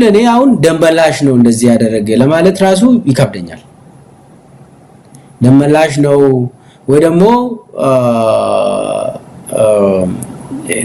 ለኔ አሁን ደንበላሽ ነው እንደዚህ ያደረገ ለማለት ራሱ ይከብደኛል ደንበላሽ ነው ወይ ደግሞ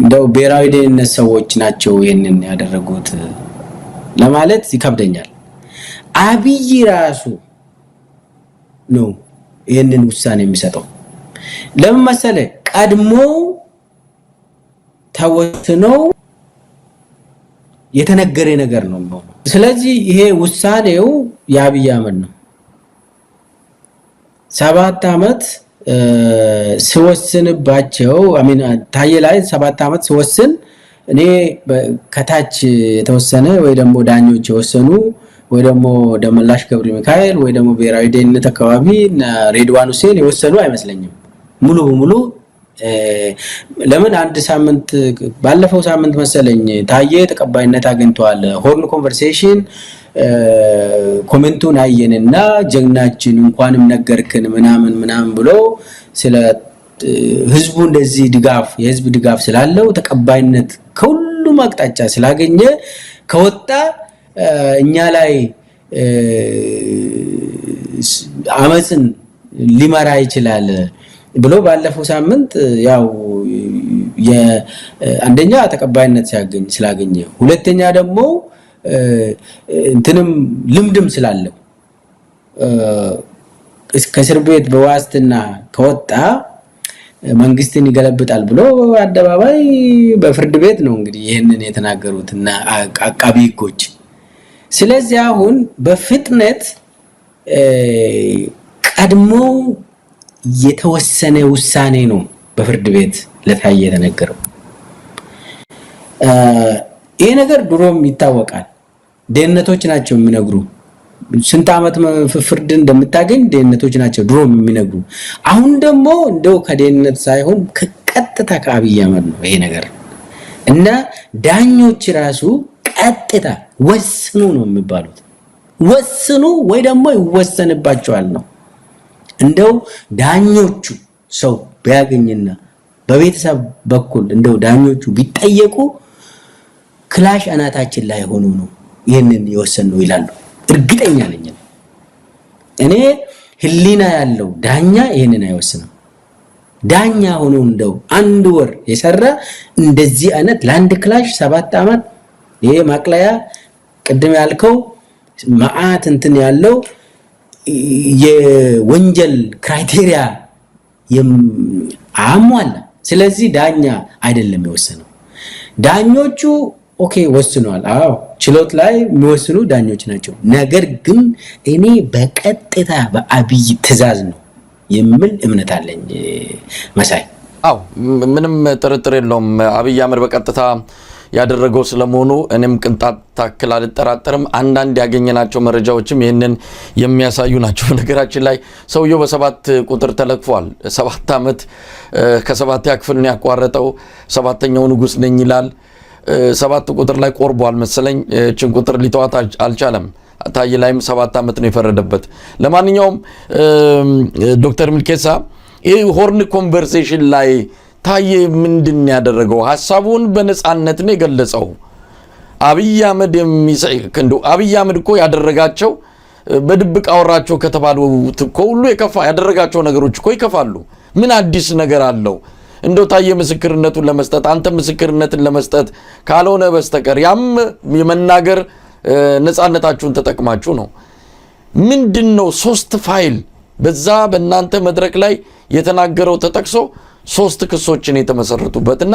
እንደው ብሔራዊ ደህንነት ሰዎች ናቸው ይሄንን ያደረጉት ለማለት ይከብደኛል አብይ ራሱ ነው ይሄንን ውሳኔ የሚሰጠው ለምን መሰለ ቀድሞ ተወስኖ የተነገረ ነገር ነው ስለዚህ ይሄ ውሳኔው የአብይ አህመድ ነው 7 አመት ሲወስንባቸው አሚን ታየ ላይ 7 አመት ሲወስን እኔ ከታች የተወሰነ ወይ ደግሞ ዳኞች የወሰኑ ወይ ደግሞ ደመላሽ ገብረ ሚካኤል ወይ ደግሞ ብሔራዊ ደህንነት አካባቢ ሬድዋን ሁሴን የወሰኑ አይመስለኝም ሙሉ ለምን አንድ ሳምንት ባለፈው ሳምንት መሰለኝ ታየ ተቀባይነት አግኝቷል ሆርን ኮንቨርሴሽን ኮሜንቱን አየንና ጀግናችን እንኳንም ነገርክን ምናምን ብሎ ስለ ህዝቡ እንደዚህ ድጋፍ የህዝብ ድጋፍ ስላለው ተቀባይነት ከሁሉም አቅጣጫ ስላገኘ ከወጣ እኛ ላይ አመጽን ሊመራ ይችላል ብሎ ባለፈው ሳምንት ያው አንደኛ ተቀባይነት ስላገኘ ሁለተኛ ደግሞ እንትንም ልምድም ስላለው እስከ ቤት በዋስትና ከወጣ መንግስትን ይገለብጣል ብሎ አደባባይ በፍርድ ቤት ነው እንግዲህ ይሄንን የተናገሩትና አቃቢ ህጎች ስለዚህ አሁን በፍጥነት ቀድሞ የተወሰነ ውሳኔ ነው በፍርድ ቤት ለታየ የተነገረው ይሄ ነገር ድሮም ይታወቃል ደህንነቶች ናቸው የሚነግሩ ስንት አመት ፍርድ እንደምታገኝ ደህንነቶች ናቸው ድሮም የሚነግሩ አሁን ደግሞ እንደው ከደህንነት ሳይሆን ከቀጥታ ከአብይ አህመድ ነው ይሄ ነገር እና ዳኞች ራሱ ቀጥታ ወስኑ ነው የሚባሉት ወስኑ ወይ ደግሞ ይወሰንባቸዋል ነው እንደው ዳኞቹ ሰው ቢያገኝና በቤተሰብ በኩል እንደው ዳኞቹ ቢጠየቁ ክላሽ አናታችን ላይ ሆኖ ነው ይሄንን ይወሰኑ ይላሉ እርግጠኛ ነኝ እኔ ህሊና ያለው ዳኛ ይሄንን አይወስንም ዳኛ ሆኖ እንደው አንድ ወር የሰራ እንደዚህ አይነት ላንድ ክላሽ 7 አመት ይሄ ማቅለያ ቅድም ያልከው ማአት እንትን ያለው የወንጀል ክራይቴሪያ አሟላ ስለዚህ ዳኛ አይደለም የወሰነው ዳኞቹ ኦኬ ወስኗል አዎ ችሎት ላይ የሚወስኑ ዳኞች ናቸው ነገር ግን እኔ በቀጥታ በአብይ ትዕዛዝ ነው የሚል እምነት አለኝ መሳይ አዎ ምንም ጥርጥር የለውም አብይ አህመድ በቀጥታ ያደረገው ስለመሆኑ እኔም ቅንጣት ታክል አልጠራጠርም አንዳንድ ያገኘናቸው መረጃዎችም ይሄንን የሚያሳዩ ናቸው ነገራችን ላይ ሰውየው በ7 ቁጥር ተለክፏል 7 አመት ከ7 ያክፍልን ያቋረጠው 7ኛው ንጉስ ነኝ ይላል 7 ቁጥር ላይ ቆርቧል መሰለኝ እቺን ቁጥር ሊተዋት አልቻለም ታየ ላይም 7 አመት ነው የፈረደበት ለማንኛውም ዶክተር ሚልኬሳ ይሄ ሆርን ኮንቨርሴሽን ላይ ታየ ምንድን ያደረገው ሐሳቡን በነጻነት ነው የገለጸው አብይ አህመድ የሚሰከንዱ አብይ አህመድ እኮ ያደረጋቸው በድብቅ አወራቸው ከተባሉት እኮ ሁሉ የከፋ ያደረጋቸው ነገሮች እኮ ይከፋሉ ምን አዲስ ነገር አለው እንደው ታየ ምስክርነቱን ለመስጠት አንተ ምስክርነትን ለመስጠት ካልሆነ በስተቀር ያም የመናገር ነጻነታችሁን ተጠቅማችሁ ነው ምንድነው 3 ፋይል በዛ በእናንተ መድረክ ላይ የተናገረው ተጠቅሶ 3 ክሶችን የተመሰረቱበትና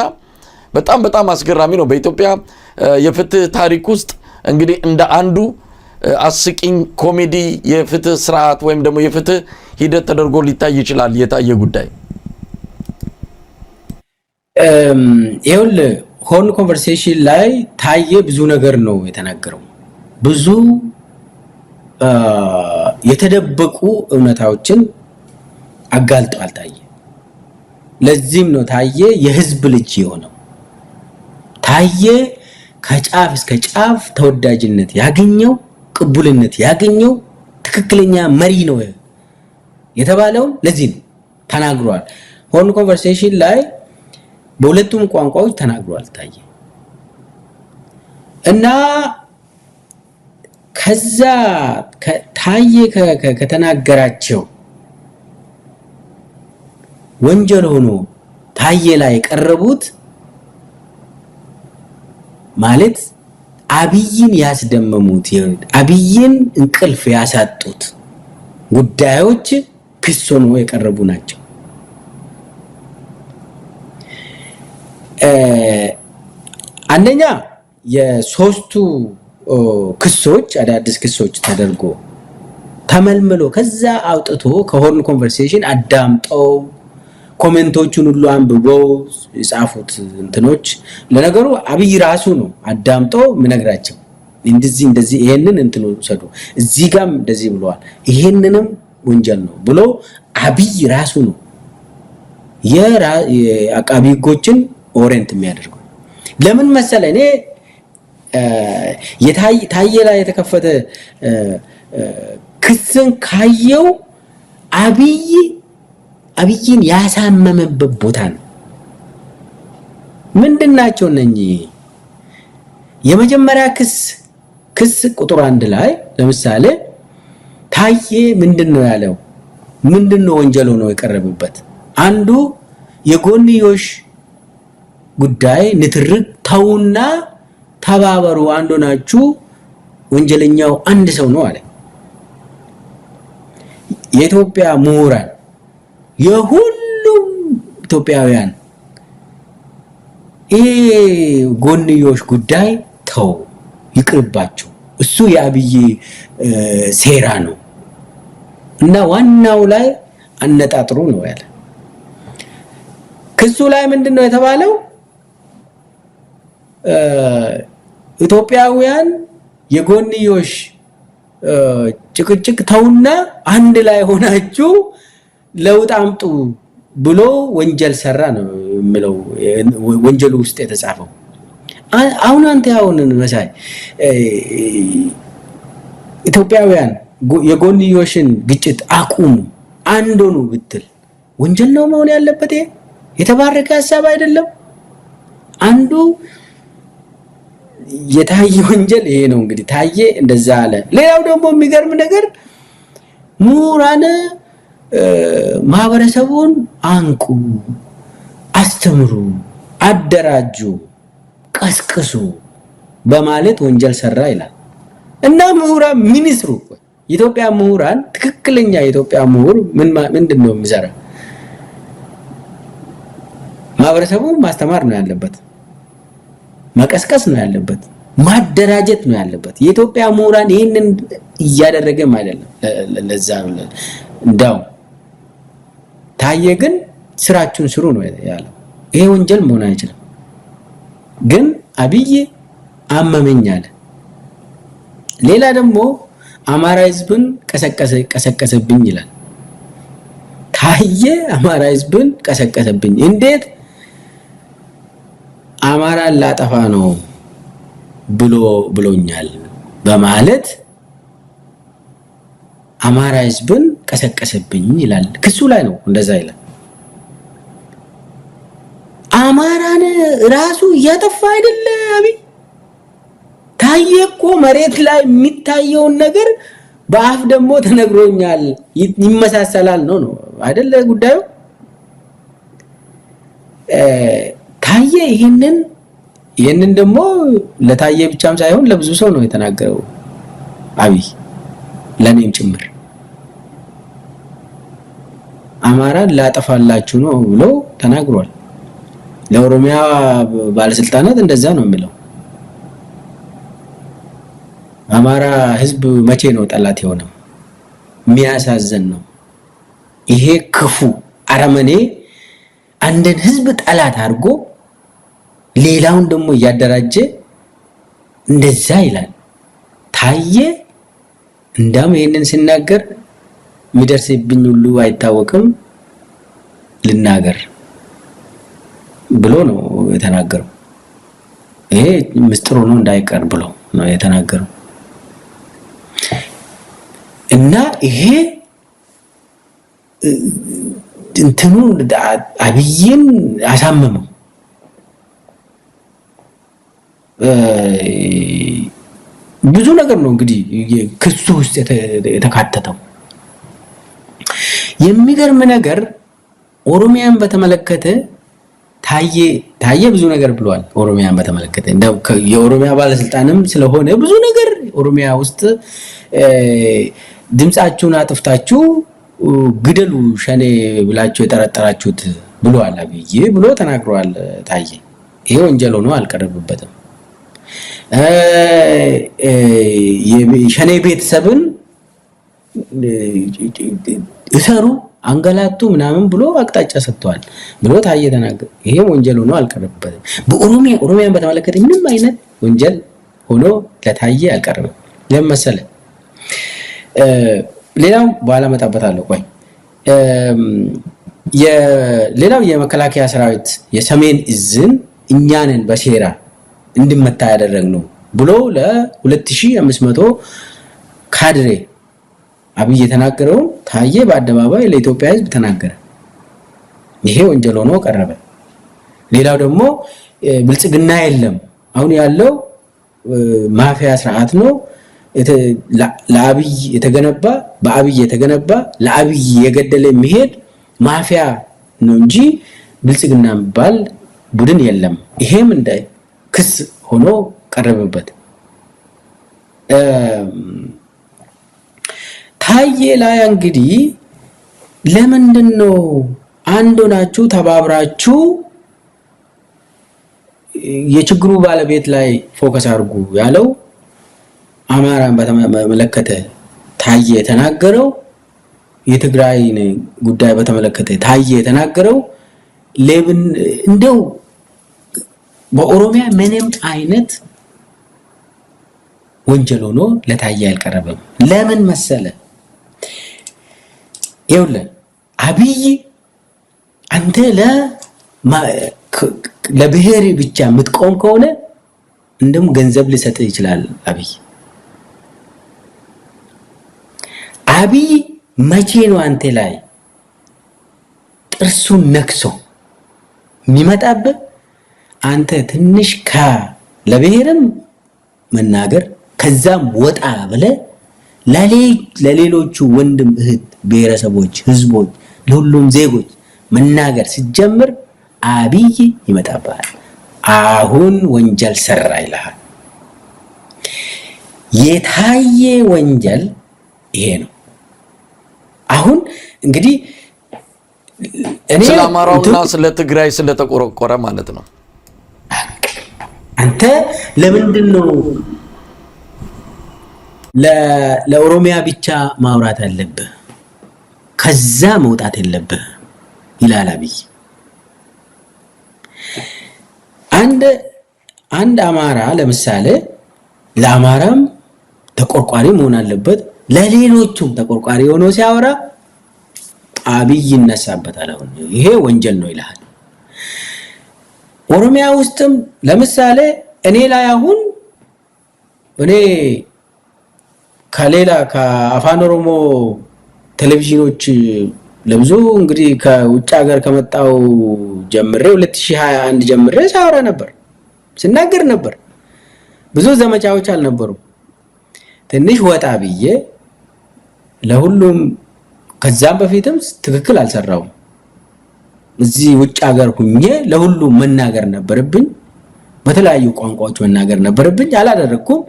በጣም አስገራሚ ነው በኢትዮጵያ የፍትህ ታሪክ ውስጥ እንግዲህ እንደ አንዱ አስቂኝ ኮሜዲ የፍትህ ስርዓት ወይም ደግሞ የፍትህ ሂደት ተደርጎ ሊታይ ይችላል የታየ ጉዳይ ይሁን ሆርን ኮንቨርሴሽን ላይ ታየ ብዙ ነገር ነው የተናገረው ብዙ የተደበቁ እውነታዎችን አጋልጧል ታየ ለዚህም ነው ታየ የህዝብ ልጅ የሆነው ታየ ከጫፍ እስከ ጫፍ ተወዳጅነት ያገኘው ቅቡልነት ያገኘው ትክክለኛ መሪ ነው የተባለው ለዚህ ተናግሯል ሆርን ኮንቨርሴሽን ላይ በሁለቱም ቋንቋዎች ተናግሯል ታየ እና ከዛ ታዬ ከተናገራቸው ወንጀል ሆኖ ታዬ ላይ ቀረቡት ማለት አብይን ያስደመሙት አብይን እንቅልፍ ያሳጡት ጉዳዮች ክስ ሆኖ የቀረቡ ናቸው። አንደኛ የሶስቱ ክሶች አዳዲስ ክሶች ተደርጎ ተመልምሎ ከዛ አውጥቶ ከሆርን ኮንቨርሴሽን አዳምጠው ኮሜንቶቹን ሁሉ አንብበው የጻፉት እንትኖች ለነገሩ አብይ ራሱ ነው አዳምጠው ምነግራቸው እንደዚህ ይሄንን እንትኑ ሰዱ እዚህ ጋም እንደዚህ ብለዋል ይሄንንም ወንጀል ነው ብሎ አብይ ራሱ ነው የአቃቢ ህጎችን ኦሬንት የሚያደርገው። ለምን መሰለ እኔ ታዬ ላይ የተከፈተ ክስን ካየው አብይን ያሳመመበት ቦታ ነው። ምንድናቸው እነኚህ? የመጀመሪያ ክስ ቁጥር 1 ላይ ለምሳሌ ታዬ ምንድነው ያለው? ምንድነው ወንጀል ሆኖ የቀረበበት? አንዱ የጎንዮሽ ጉዳይ ንትርክ ተውና ተባበሩ አንዱ ናችሁ ወንጀለኛው አንድ ሰው ነው አለ። የኢትዮጵያ ምሁራን የሁሉም ኢትዮጵያውያን ጎንዮሽ ጉዳይ ተው ይቅርባችሁ እሱ የአብይ ሴራ ነው እና ዋናው ላይ አነጣጥሩ ነው ያለ። ክሱ ላይ ምንድነው የተባለው? ኢትዮጵያውያን የጎንዮሽ ጭቅጭቅ ተውና አንድ ላይ ሆናችሁ ለውጥ አምጡ ብሎ ወንጀል ሰራ ነው የሚለው ወንጀሉ ውስጥ የተጻፈው። አሁን አንተ ያውንን መሳይ ኢትዮጵያውያን የጎንዮሽን ግጭት አቁሙ አንድ ሆኑ ብትል ወንጀል ነው መሆን ያለበት። የተባረከ ሐሳብ አይደለም። አንዱ የታዬ ወንጀል ይሄ ነው። እንግዲህ ታዬ እንደዛ አለ። ሌላው ደግሞ የሚገርም ነገር ምሁራን ማህበረሰቡን አንቁ፣ አስተምሩ፣ አደራጁ፣ ቀስቅሱ በማለት ወንጀል ሰራ ይላል እና ምሁራን ሚኒስትሩ የኢትዮጵያ ምሁራን ትክክለኛ የኢትዮጵያ ምሁር ምንድነው የሚሰራ? ማህበረሰቡን ማስተማር ነው ያለበት፣ መቀስቀስ ነው ያለበት፣ ማደራጀት ነው ያለበት። የኢትዮጵያ ምሁራን ይሄንን እያደረገም አይደለም። ለዛ እንዳው ታዬ ግን ስራችሁን ስሩ ነው ያለው። ይሄ ወንጀል መሆን አይችልም። ግን አብይ አመመኝ አለ። ሌላ ደግሞ አማራ ህዝብን ቀሰቀሰብኝ ይላል። ታዬ አማራ ህዝብን ቀሰቀሰብኝ እንዴት? አማራን ላጠፋ ነው ብሎኛል በማለት አማራ ህዝብን ቀሰቀሰብኝ ይላል። ክሱ ላይ ነው እንደዛ ይላል። አማራን ራሱ እያጠፋ አይደለ አብይ? ታዬ እኮ መሬት ላይ የሚታየውን ነገር በአፍ ደግሞ ተነግሮኛል ይመሳሰላል ነው አይደለ ጉዳዩ? ታዬ ይሄንን ደግሞ ለታዬ ብቻም ሳይሆን ለብዙ ሰው ነው የተናገረው አብይ፣ ለኔም ጭምር አማራን ላጠፋላችሁ ነው ብሎ ተናግሯል። ለኦሮሚያ ባለስልጣናት እንደዛ ነው የሚለው። አማራ ህዝብ መቼ ነው ጠላት የሆነው? የሚያሳዝን ነው ይሄ። ክፉ አረመኔ አንድን ህዝብ ጠላት አድርጎ ሌላውን ደግሞ እያደራጀ እንደዛ ይላል ታዬ። እንዳም ይሄንን ሲናገር የሚደርስብኝ ሁሉ አይታወቅም ልናገር ብሎ ነው የተናገረው። ይሄ ምስጢር ሆኖ እንዳይቀር ብሎ ነው የተናገረው። እና ይሄ እንትኑ አብይን አሳመመው። ብዙ ነገር ነው እንግዲህ ክሱ ውስጥ የተካተተው። የሚገርም ነገር ኦሮሚያን በተመለከተ ታየ ብዙ ነገር ብሏል። ኦሮሚያን በተመለከተ እንደው የኦሮሚያ ባለስልጣንም ስለሆነ ብዙ ነገር ኦሮሚያ ውስጥ ድምጻችሁን አጥፍታችሁ ግደሉ ሸኔ ብላችሁ የጠረጠራችሁት ብሏል አብይ ብሎ ተናግሯል ታየ። ይሄ ወንጀል ሆኖ አልቀረበበትም። የሸኔ ቤተሰብን እሰሩ አንገላቱ ምናምን ብሎ አቅጣጫ ሰጥቷል ብሎ ታየ ተናገረ። ይሄ ወንጀል ሆኖ አልቀረበበትም። ኦሮሚያን በተመለከተ ምንም አይነት ወንጀል ሆኖ ለታየ አልቀረበም። ለምን መሰለህ? ሌላው በኋላ መጣበታለሁ። ቆይ ሌላው የመከላከያ ሰራዊት የሰሜን እዝን እኛንን በሴራ እንድመታ ያደረግነው ብሎ ለ2500 ካድሬ አብይ የተናገረው ታየ በአደባባይ ለኢትዮጵያ ሕዝብ ተናገረ። ይሄ ወንጀል ሆኖ ቀረበ። ሌላው ደግሞ ብልጽግና የለም አሁን ያለው ማፊያ ስርዓት ነው ለአብይ የተገነባ በአብይ የተገነባ ለአብይ የገደለ የሚሄድ ማፊያ ነው እንጂ ብልጽግና የሚባል ቡድን የለም። ይሄም እንደ ክስ ሆኖ ቀረበበት። ታየ ላይ እንግዲህ ለምንድነው አንድ ሆናችሁ ተባብራችሁ የችግሩ ባለቤት ላይ ፎከስ አድርጉ ያለው? አማራን በተመለከተ ታየ የተናገረው፣ የትግራይን ጉዳይ በተመለከተ ታየ የተናገረው ለምን እንደው በኦሮሚያ ምንም አይነት ወንጀል ሆኖ ለታየ አልቀረበም። ለምን መሰለ? ይኸውልህ አብይ አንተ ለብሔር ብቻ የምትቆም ከሆነ እንደውም ገንዘብ ሊሰጥ ይችላል። አብይ መቼ ነው አንተ ላይ ጥርሱን ነክሶ የሚመጣብህ? አንተ ትንሽ ለብሔርም መናገር ከዛም ወጣ ብለህ ለሌሎቹ ወንድም እህት ብሔረሰቦች፣ ህዝቦች፣ ለሁሉም ዜጎች መናገር ሲጀምር አብይ ይመጣብሃል። አሁን ወንጀል ሰራ ይልሃል። የታየ ወንጀል ይሄ ነው። አሁን እንግዲህ ስለ አማራውና ስለ ትግራይ ስለተቆረቆረ ማለት ነው። አንተ ለምንድን ነው ለኦሮሚያ ብቻ ማውራት አለብህ? ከዛ መውጣት የለብህ ይላል አብይ። አንድ አማራ ለምሳሌ ለአማራም ተቆርቋሪ መሆን አለበት፣ ለሌሎቹም ተቆርቋሪ ሆኖ ሲያወራ አብይ ይነሳበታል። አሁን ይሄ ወንጀል ነው ይላል። ኦሮሚያ ውስጥም ለምሳሌ እኔ ላይ አሁን እኔ ከሌላ ከአፋን ኦሮሞ ቴሌቪዥኖች ለብዙ እንግዲህ ከውጭ ሀገር ከመጣው ጀምሬ 2021 ጀምሬ ሳወራ ነበር፣ ስናገር ነበር። ብዙ ዘመቻዎች አልነበሩም። ትንሽ ወጣ ብዬ ለሁሉም ከዛም በፊትም ትክክል አልሰራውም። እዚህ ውጭ ሀገር ሁኜ ለሁሉም መናገር ነበርብኝ፣ በተለያዩ ቋንቋዎች መናገር ነበርብኝ፣ አላደረኩም።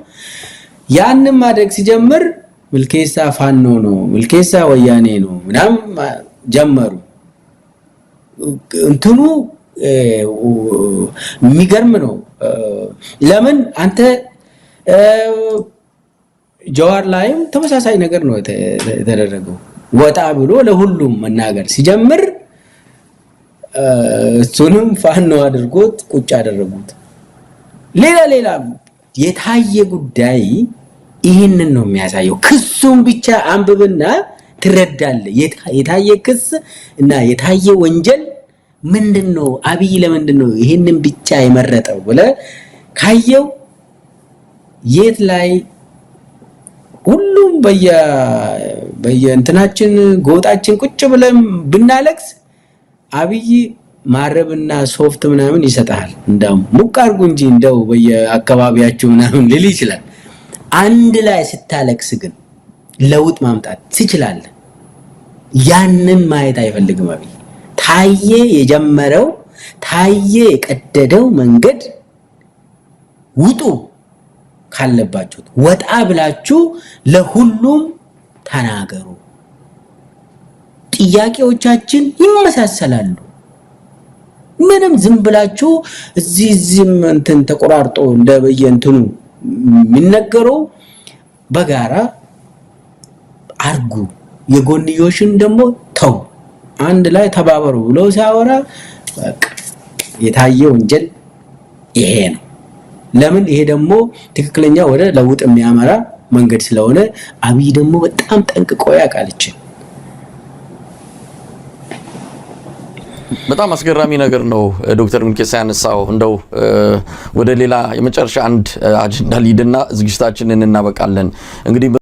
ያንን ማድረግ ሲጀምር ምልኬሳ ፋኖ ነው፣ ምልኬሳ ወያኔ ነው ምናምን ጀመሩ። እንትኑ የሚገርም ነው። ለምን አንተ ጀዋር ላይም ተመሳሳይ ነገር ነው የተደረገው። ወጣ ብሎ ለሁሉም መናገር ሲጀምር እሱንም ፋኖ አድርጎት ቁጭ አደረጉት። ሌላ የታየ ጉዳይ ይህንን ነው የሚያሳየው። ክሱን ብቻ አንብብና ትረዳለህ። የታየ ክስ እና የታየ ወንጀል ምንድነው? አብይ ለምንድነው ይህንን ብቻ የመረጠው ብለህ ካየው የት ላይ ሁሉም በየእንትናችን ጎጣችን ቁጭ ብለን ብናለቅስ አብይ ማረብና ሶፍት ምናምን ይሰጣል። እንደው ሙቅ አድርጉ እንጂ እንደው በየአካባቢያችሁ ምናምን ሊል ይችላል። አንድ ላይ ስታለቅስ ግን ለውጥ ማምጣት ትችላለህ። ያንን ማየት አይፈልግም አብይ። ታየ የጀመረው ታየ የቀደደው መንገድ ውጡ ካለባችሁ ወጣ ብላችሁ ለሁሉም ተናገሩ። ጥያቄዎቻችን ይመሳሰላሉ። ምንም ዝም ብላችሁ እዚህም እንትን ተቆራርጦ እንደበየንትኑ የሚነገረው በጋራ አርጉ። የጎንዮሽን ደግሞ ተው፣ አንድ ላይ ተባበሩ ብሎ ሲያወራ በቃ የታየ ወንጀል ይሄ ነው። ለምን? ይሄ ደግሞ ትክክለኛ ወደ ለውጥ የሚያመራ መንገድ ስለሆነ አብይ ደግሞ በጣም ጠንቅቆ ያውቃል። በጣም አስገራሚ ነገር ነው ዶክተር ሚልኬሳ ያነሳው። እንደው ወደ ሌላ የመጨረሻ አንድ አጀንዳ ሊድና ዝግጅታችንን እናበቃለን። እንግዲህ